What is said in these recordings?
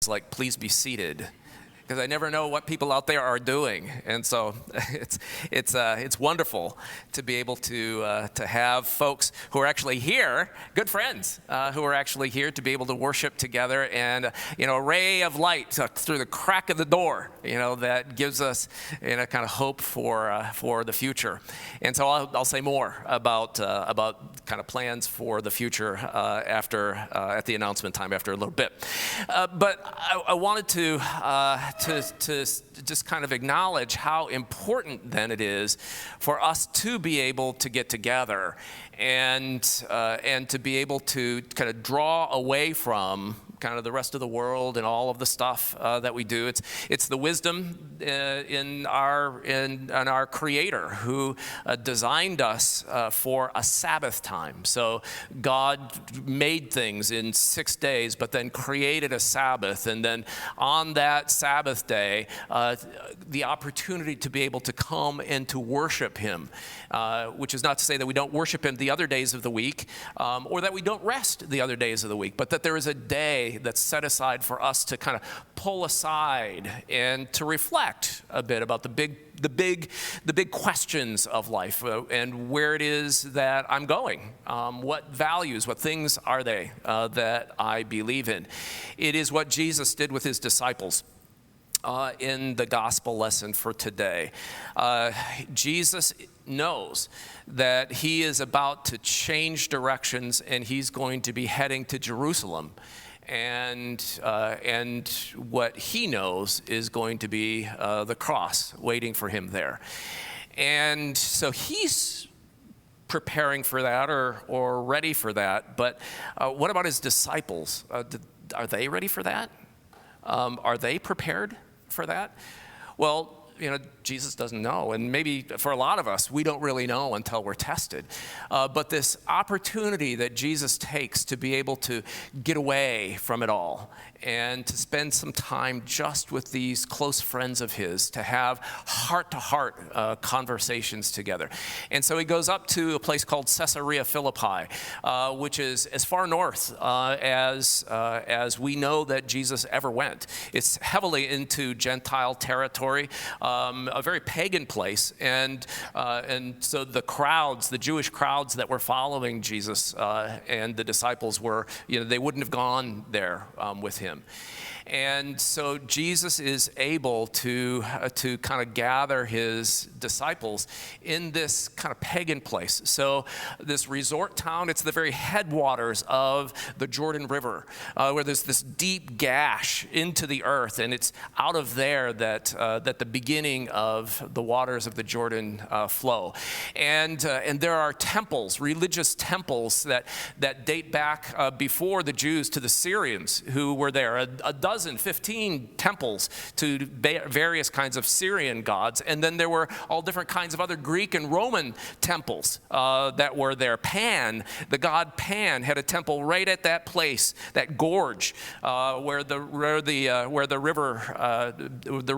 like, please be seated, because I never know what people out there are doing, and so it's wonderful to be able to have folks who are actually here, good friends who are actually here to be able to worship together, and a ray of light through the crack of the door, that gives us kind of hope for the future. And so I'll say more about kind of plans for the future at the announcement time after a little bit, but I wanted to just kind of acknowledge how important then it is for us to be able to get together and to be able to kind of draw away from kind of the rest of the world and all of the stuff that we do. It's the wisdom in our Creator who designed us for a Sabbath time. So God made things in 6 days, but then created a Sabbath, and then on that Sabbath day, the opportunity to be able to come and to worship Him, which is not to say that we don't worship Him the other days of the week, or that we don't rest the other days of the week, but that there is a day that's set aside for us to kind of pull aside and to reflect a bit about the big questions of life and where it is that I'm going. What values, what things are they that I believe in? It is what Jesus did with His disciples. In the gospel lesson for today, Jesus knows that He is about to change directions, and He's going to be heading to Jerusalem. And what He knows is going to be the cross waiting for Him there. And so He's preparing for that or ready for that. But what about His disciples? Are they ready for that? Are they prepared for that? Well, Jesus doesn't know, and maybe for a lot of us, we don't really know until we're tested. But this opportunity that Jesus takes to be able to get away from it all and to spend some time just with these close friends of His, to have heart-to-heart conversations together. And so He goes up to a place called Caesarea Philippi, which is as far north as we know that Jesus ever went. It's heavily into Gentile territory, a very pagan place, and so the Jewish crowds that were following Jesus and the disciples were, they wouldn't have gone there with Him. And so Jesus is able to kind of gather His disciples in this kind of pagan place. So this resort town, it's the very headwaters of the Jordan River, where there's this deep gash into the earth, and it's out of there that the beginning of the waters of the Jordan flow. And there are temples, religious temples that date back before the Jews to the Syrians who were there. A dozen, 15 temples to various kinds of Syrian gods. And then there were all different kinds of other Greek and Roman temples that were there. Pan, the god Pan, had a temple right at that place, that gorge where the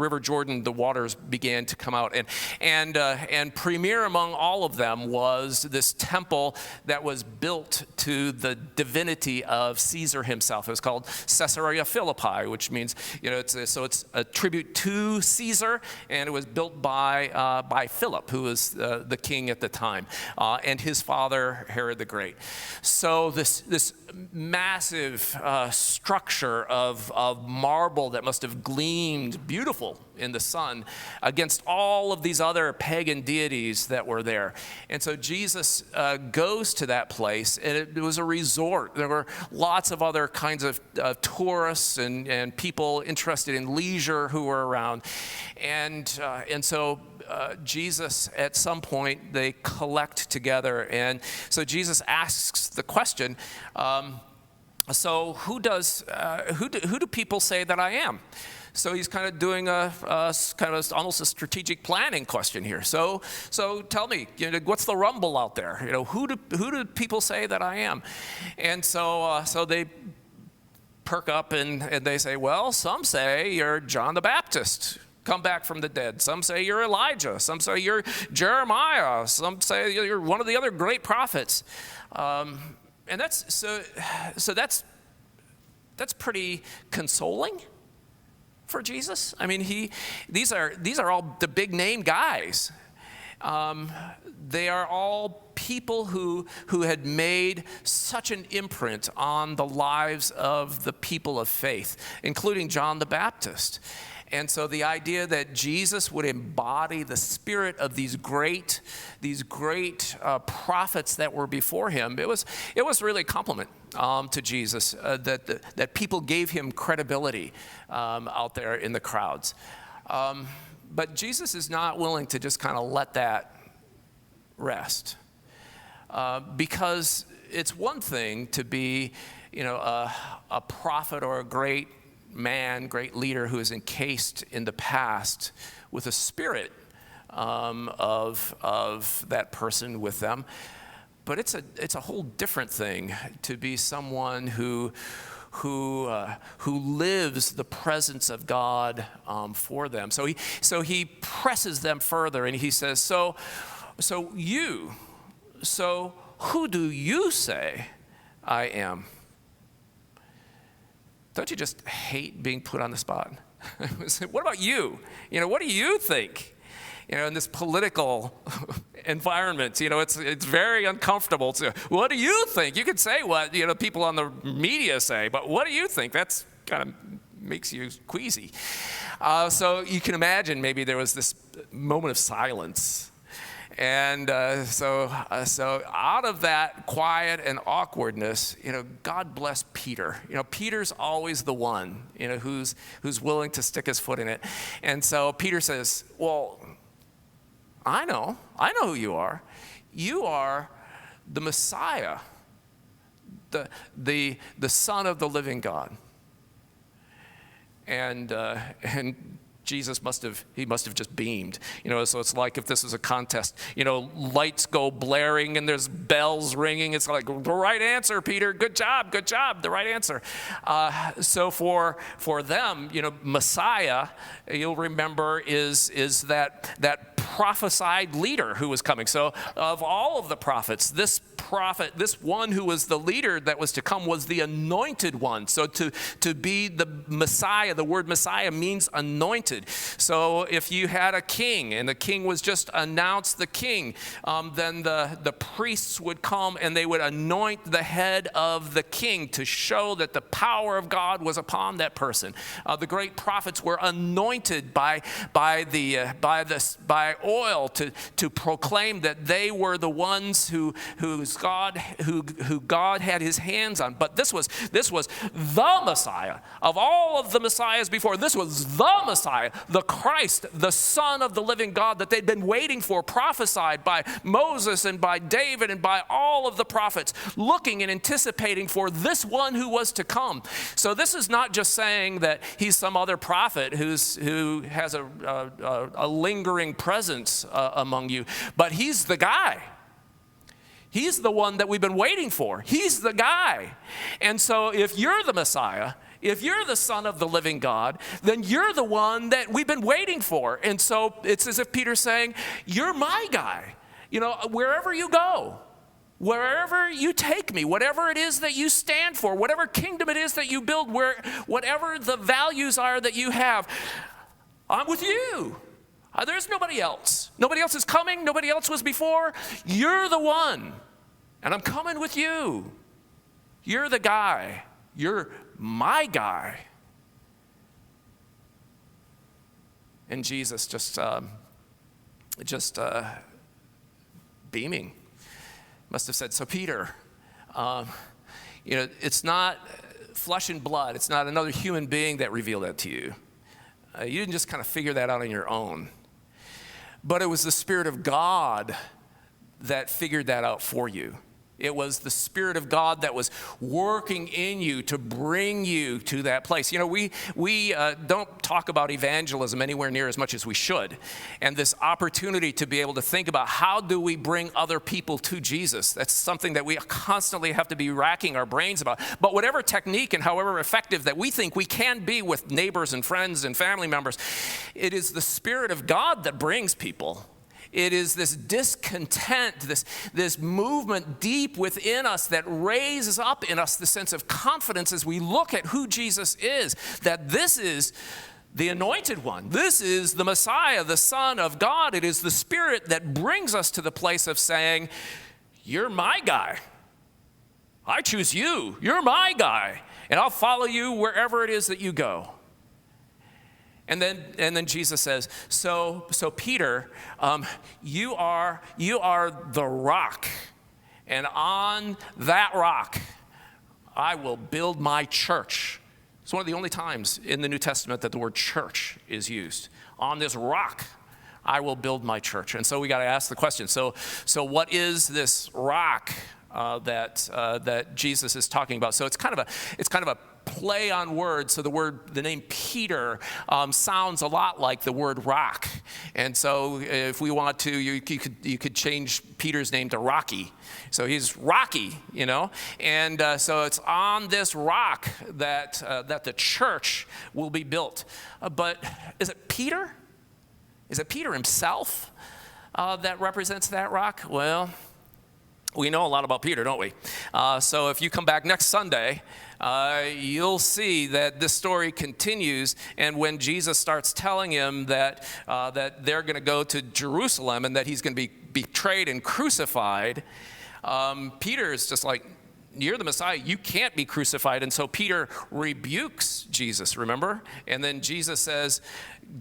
river Jordan, the waters began to come out. And premier among all of them was this temple that was built to the divinity of Caesar himself. It was called Caesarea Philippi, which means, it's a tribute to Caesar, and it was built by Philip, who was the king at the time, and his father, Herod the Great. So this massive structure of marble that must have gleamed beautiful in the sun against all of these other pagan deities that were there. And so Jesus goes to that place, and it was a resort. There were lots of other kinds of tourists and people interested in leisure who were around. And so Jesus, at some point, they collect together. And so Jesus asks the question, so who do people say that I am? So He's kind of doing almost a strategic planning question here. So tell me, what's the rumble out there? Who do people say that I am? And so they perk up and they say, well, some say you're John the Baptist, come back from the dead. Some say you're Elijah. Some say you're Jeremiah. Some say you're one of the other great prophets. And that's pretty consoling. for Jesus? I mean, these are all the big name guys. They are all people who had made such an imprint on the lives of the people of faith, including John the Baptist. And so the idea that Jesus would embody the spirit of these great prophets that were before him, it was really a compliment to Jesus that people gave him credibility out there in the crowds. But Jesus is not willing to just kind of let that rest, because it's one thing to be, a prophet or a great man, great leader who is encased in the past with a spirit of that person with them. But it's a whole different thing to be someone who lives the presence of God for them. So he presses them further, and he says, so who do you say I am? Don't you just hate being put on the spot? What about you? What do you think? In this political environment, it's very uncomfortable. What do you think? You could say what, people on the media say, but what do you think? That's kind of makes you queasy. So you can imagine maybe there was this moment of silence. And so out of that quiet and awkwardness, God bless Peter. Peter's always the one, who's willing to stick his foot in it. And so Peter says, well, I know who you are. You are the Messiah, the Son of the living God. And Jesus must have just beamed, so it's like if this was a contest, lights go blaring and there's bells ringing. It's like, the right answer, Peter, good job, the right answer. So for them, Messiah, you'll remember, is that prophesied leader who was coming. So of all of the prophets, this one who was the leader that was to come was the anointed one. So to be the Messiah, the word Messiah means anointed. So if you had a king and the king was just announced the king, then the priests would come and they would anoint the head of the king to show that the power of God was upon that person. The great prophets were anointed by oil to proclaim that they were the ones who God had his hands on. But this was the Messiah. Of all of the Messiahs before, this was the Messiah, the Christ, the Son of the living God that they'd been waiting for, prophesied by Moses and by David and by all of the prophets, looking and anticipating for this one who was to come. So this is not just saying that he's some other prophet who has a lingering presence among you, but he's the guy. He's the one that we've been waiting for. He's the guy. And so if you're the Messiah, if you're the Son of the living God, then you're the one that we've been waiting for. And so it's as if Peter's saying, you're my guy. Wherever you go, wherever you take me, whatever it is that you stand for, whatever kingdom it is that you build, whatever the values are that you have, I'm with you. There's nobody else. Nobody else is coming. Nobody else was before. You're the one. And I'm coming with you. You're the guy. You're my guy. And Jesus just beaming must have said, so Peter, it's not flesh and blood. It's not another human being that revealed that to you. You didn't just kind of figure that out on your own. But it was the Spirit of God that figured that out for you. It was the Spirit of God that was working in you to bring you to that place. We don't talk about evangelism anywhere near as much as we should. And this opportunity to be able to think about how do we bring other people to Jesus, that's something that we constantly have to be racking our brains about. But whatever technique and however effective that we think we can be with neighbors and friends and family members, it is the Spirit of God that brings people. It is this discontent, this movement deep within us that raises up in us the sense of confidence as we look at who Jesus is, that this is the Anointed One. This is the Messiah, the Son of God. It is the Spirit that brings us to the place of saying, you're my guy. I choose you. You're my guy. And I'll follow you wherever it is that you go. And then Jesus says, so Peter, you are the rock. And on that rock, I will build my church. It's one of the only times in the New Testament that the word church is used. On this rock, I will build my church. And so we got to ask the question, so what is this rock that Jesus is talking about? So it's kind of a play on words. So the name Peter sounds a lot like the word rock. And so if we want to, you could change Peter's name to Rocky. So he's Rocky, you know. And so it's on this rock that the church will be built. But is it Peter? Is it Peter himself that represents that rock? Well, we know a lot about Peter, don't we? So if you come back next Sunday, you'll see that this story continues. And when Jesus starts telling him that they're going to go to Jerusalem and that he's going to be betrayed and crucified, Peter is just like, you're the Messiah. You can't be crucified. And so Peter rebukes Jesus, remember? And then Jesus says,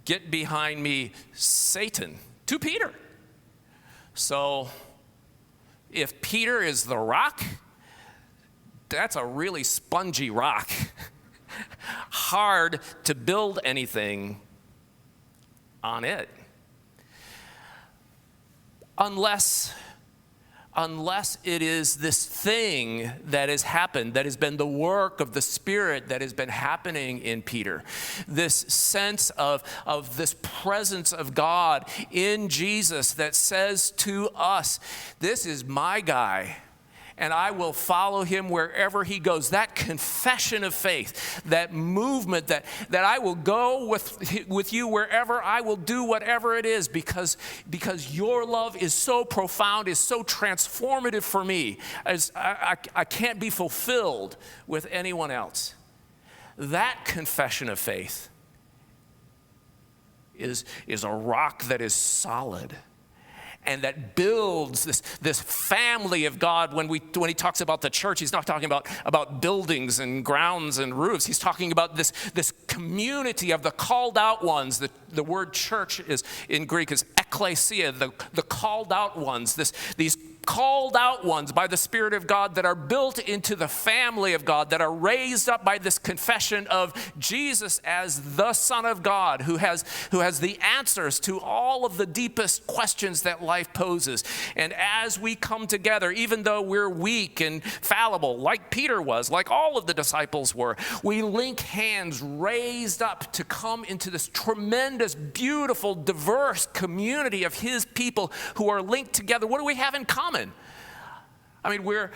get behind me, Satan, to Peter. So if Peter is the rock, that's a really spongy rock. Hard to build anything on it. Unless it is this thing that has happened, that has been the work of the Spirit that has been happening in Peter. This sense of this presence of God in Jesus that says to us, this is my guy, and I will follow him wherever he goes. That confession of faith, that movement that I will go with you wherever, I will do whatever it is because your love is so profound, is so transformative for me. As I can't be fulfilled with anyone else. That confession of faith is a rock that is solid. And that builds this family of God. When he talks about the church, he's not talking about buildings and grounds and roofs. He's talking about this community of the called out ones. The word church is in Greek is ekklesia, the called out ones. These called out ones by the Spirit of God that are built into the family of God, that are raised up by this confession of Jesus as the Son of God, who has the answers to all of the deepest questions that life poses. And as we come together, even though we're weak and fallible, like Peter was, like all of the disciples were, we link hands raised up to come into this tremendous, beautiful, diverse community of his people who are linked together. What do we have in common? I mean, we're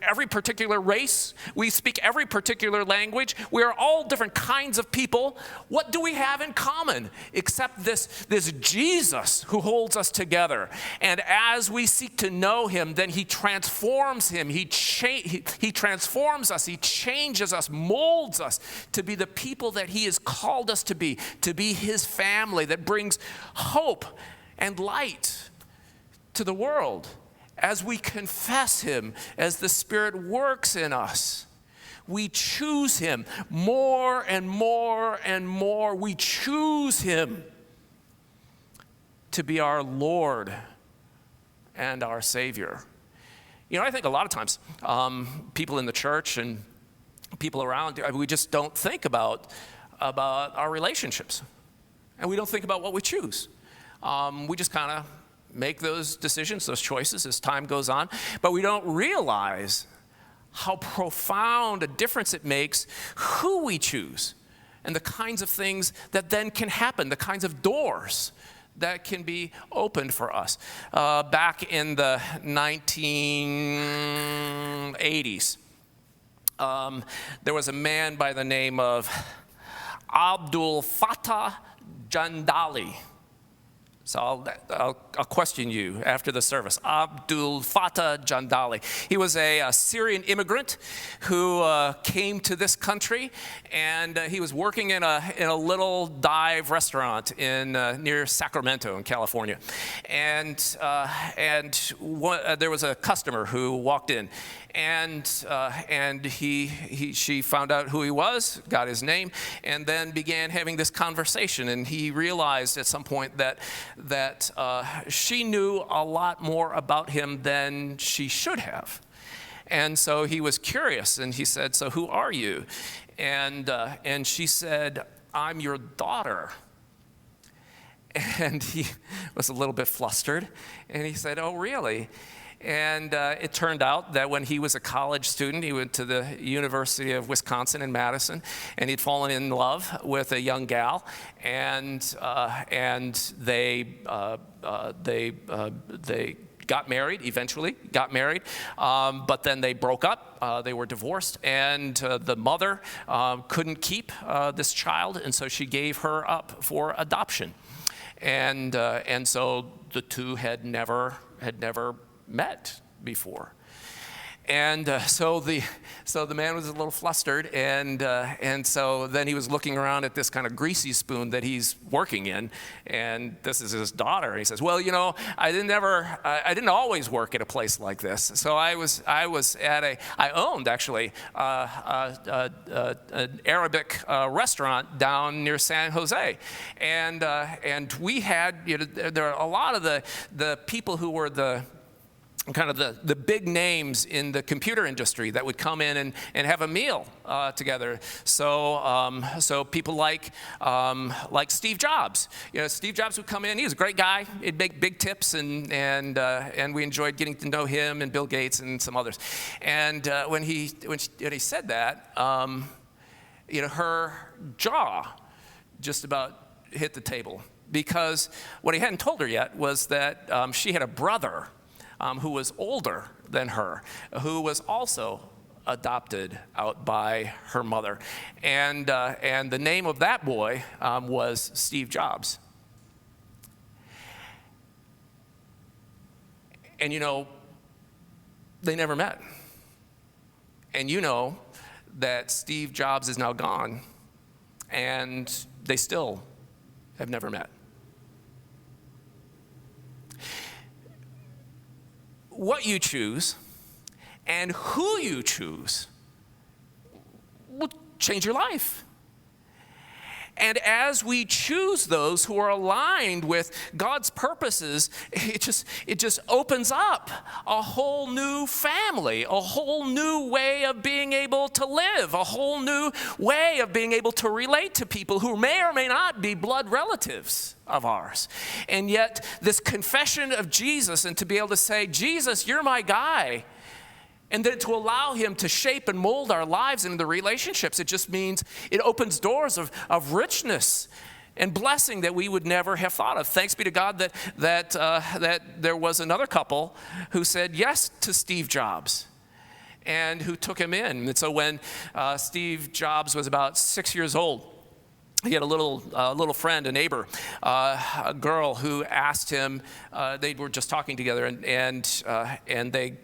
every particular race. We speak every particular language. We are all different kinds of people. What do we have in common except this Jesus who holds us together? And as we seek to know him, then he transforms him. He transforms us. He changes us, molds us to be the people that he has called us to be his family that brings hope and light to the world. As we confess him, as the Spirit works in us, we choose him more and more and more. We choose him to be our Lord and our Savior. You know, I think a lot of times people in the church and people around, we just don't think about our relationships. And we don't think about what we choose. We just kind of make those decisions, those choices as time goes on, but we don't realize how profound a difference it makes who we choose and the kinds of things that then can happen, the kinds of doors that can be opened for us. Back in the 1980s, there was a man by the name of Abdul Fattah Jandali. So I'll question you after the service. Abdul Fattah Jandali. He was a Syrian immigrant who came to this country, and he was working in a little dive restaurant near Sacramento in California. And there was a customer who walked in, and she found out who he was, got his name, and then began having this conversation. And he realized at some point that she knew a lot more about him than she should have. And so he was curious, and he said, "So who are you?" And she said, "I'm your daughter." And he was a little bit flustered, and he said, "Oh, really?" And it turned out that when he was a college student, he went to the University of Wisconsin in Madison, and he'd fallen in love with a young gal, and they got married, eventually got married, but then they broke up, they were divorced, and the mother couldn't keep this child, and so she gave her up for adoption. And so the two had never met before. And so the man was a little flustered, and so then he was looking around at this kind of greasy spoon that he's working in, and this is his daughter. And he says, "Well, I didn't always work at a place like this. So I owned actually an Arabic restaurant down near San Jose, and we had there are a lot of the people who were the big names in the computer industry that would come in and have a meal together. So people like Steve Jobs. Steve Jobs would come in. He was a great guy. He'd make big tips, and we enjoyed getting to know him, and Bill Gates and some others. And when he said that, her jaw just about hit the table, because what he hadn't told her yet was that she had a brother who was older than her, who was also adopted out by her mother. And the name of that boy was Steve Jobs. And they never met. And that Steve Jobs is now gone, and they still have never met. What you choose and who you choose will change your life. And as we choose those who are aligned with God's purposes, it just opens up a whole new family, a whole new way of being able to live, a whole new way of being able to relate to people who may or may not be blood relatives of ours. And yet this confession of Jesus, and to be able to say, "Jesus, you're my guy," and then to allow him to shape and mold our lives and the relationships, it just means it opens doors of richness and blessing that we would never have thought of. Thanks be to God that there was another couple who said yes to Steve Jobs and who took him in. And so when Steve Jobs was about 6 years old, he had a little friend, a neighbor, a girl who asked him. They were just talking together, and they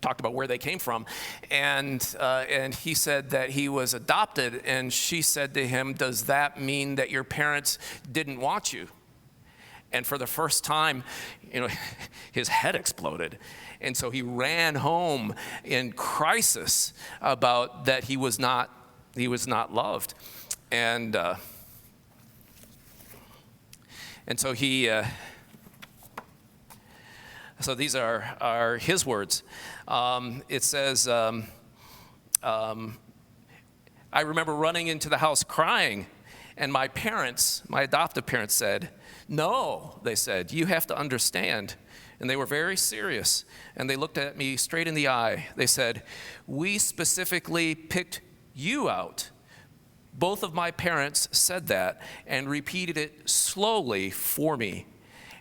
talked about where they came from, and he said that he was adopted, and she said to him, "Does that mean that your parents didn't want you?" And for the first time, his head exploded, and so he ran home in crisis about that he was not loved, and so he. So these are his words. It says, I remember running into the house crying, and my adoptive parents said, "No," they said, "you have to understand." And they were very serious, and they looked at me straight in the eye. They said, "We specifically picked you out." Both of my parents said that and repeated it slowly for me.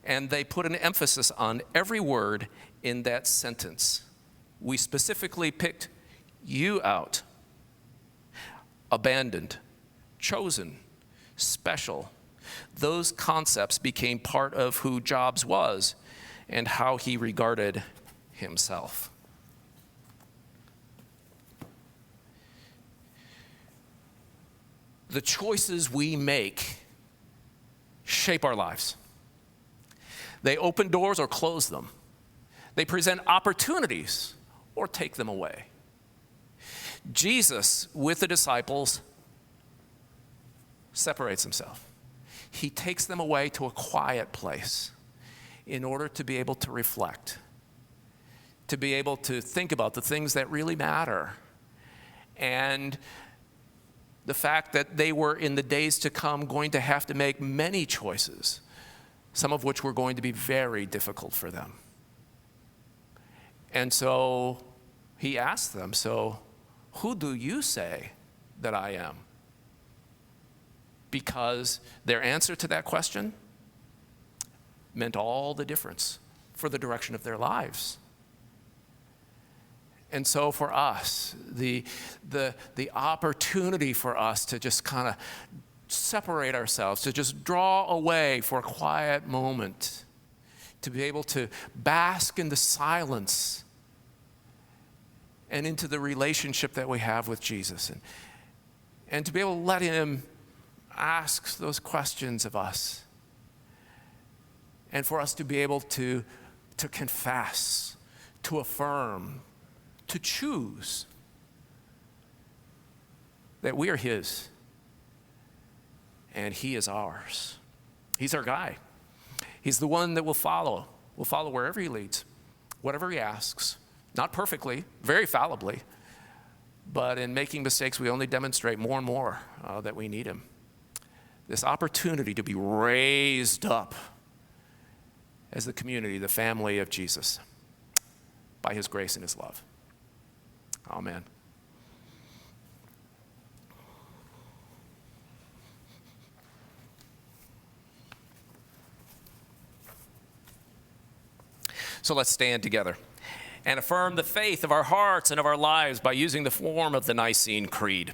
And they put an emphasis on every word in that sentence. We specifically picked you out. Abandoned, chosen, special, those concepts became part of who Jobs was and how he regarded himself. The choices we make shape our lives. They open doors or close them. They present opportunities or take them away. Jesus, with the disciples, separates himself. He takes them away to a quiet place in order to be able to reflect, to be able to think about the things that really matter, and the fact that they were in the days to come going to have to make many choices, some of which were going to be very difficult for them. And so he asked them, so who do you say that I am? Because their answer to that question meant all the difference for the direction of their lives. And so for us, the opportunity for us to just kind of separate ourselves, to just draw away for a quiet moment, to be able to bask in the silence and into the relationship that we have with Jesus, and to be able to let him ask those questions of us, and for us to be able to confess, to affirm, to choose that we are his and he is ours. He's our guy. He's the one that we'll follow. We'll follow wherever he leads, whatever he asks. Not perfectly, very fallibly, but in making mistakes, we only demonstrate more and more that we need him. This opportunity to be raised up as the community, the family of Jesus, by his grace and his love. Amen. So let's stand together and affirm the faith of our hearts and of our lives by using the form of the Nicene Creed.